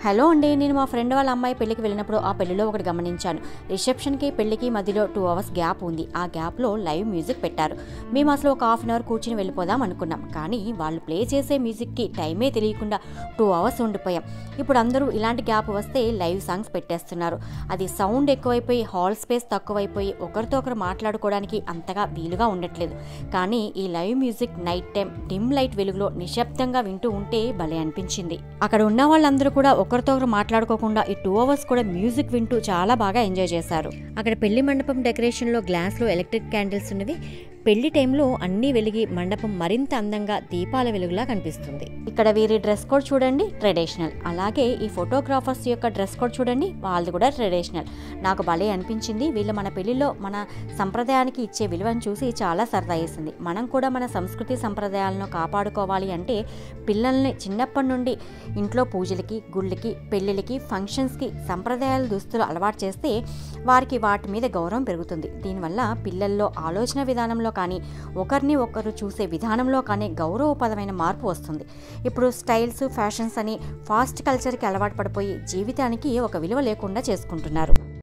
Hello అండి, నేను మా ఫ్రెండ్ వాళ్ళ అమ్మాయి పెళ్లికి వెళ్ళినప్పుడు ఆ పెళ్లిలో ఒకటి గమనించాను. రిసెప్షన్కి పెళ్లికి మధ్యలో 2 hours గ్యాప్ ఉంది. ఆ గ్యాప్లో లైవ్ మ్యూజిక్ పెట్టారు. మేము అసలు ఒక హాఫ్ అన్ అవర్ కూర్చుని వెళ్ళిపోదాం అనుకున్నాం. కానీ వాళ్ళు ప్లే చేసే మ్యూజిక్కి టైమే తెలియకుండా 2 hours ఉండిపోయాం. ఇప్పుడు అందరూ ఇలాంటి గ్యాప్ వస్తే లైవ్ సాంగ్స్ పెట్టేస్తున్నారు. అది సౌండ్ ఎక్కువైపోయి హాల్ స్పేస్ తక్కువైపోయి ఒకరితో ఒకరు మాట్లాడుకోవడానికి అంతగా వీలుగా ఉండట్లేదు. కానీ ఈ live music night time dim light వెలుగులో నిశ్శబ్దంగా వింటూ ఉంటే భలే అనిపించింది. అక్కడ ఉన్న వాళ్ళందరూ కూడా ఒకరితో ఒకరు మాట్లాడుకోకుండా ఈ 2 hours కూడా మ్యూజిక్ వింటూ చాలా బాగా ఎంజాయ్ చేశారు. అక్కడ పెళ్లి మండపం డెకరేషన్లో గ్లాస్లో ఎలక్ట్రిక్ క్యాండిల్స్ ఉన్నవి. పెళ్లి టైంలో అన్నీ వెలిగి మండపం మరింత అందంగా దీపాల వెలుగులా కనిపిస్తుంది. ఇక్కడ వీరి డ్రెస్ కోడ్ చూడండి, ట్రెడిషనల్. అలాగే ఈ ఫోటోగ్రాఫర్స్ యొక్క డ్రెస్ కోడ్ చూడండి, వాళ్ళది కూడా ట్రెడిషనల్. నాకు భలే అనిపించింది. వీళ్ళు మన పెళ్లిలో మన సంప్రదాయానికి ఇచ్చే విలువను చూసి చాలా సరదా వేసింది. మనం కూడా మన సంస్కృతి సంప్రదాయాలను కాపాడుకోవాలి అంటే పిల్లల్ని చిన్నప్పటి నుండి ఇంట్లో పూజలకి, గుళ్ళకి, పెళ్ళిళ్ళకి, ఫంక్షన్స్కి సంప్రదాయాల దుస్తులు అలవాటు చేస్తే వారికి వాటి మీద గౌరవం పెరుగుతుంది. దీనివల్ల పిల్లల్లో ఆలోచన విధానంలో కానీ ఒకరిని ఒకరు చూసే విధానంలో కానీ గౌరవపదమైన మార్పు వస్తుంది. ఇప్పుడు స్టైల్స్, ఫ్యాషన్స్ అని ఫాస్ట్ కల్చర్కి అలవాటు పడిపోయి జీవితానికి ఒక విలువ లేకుండా చేసుకుంటున్నారు.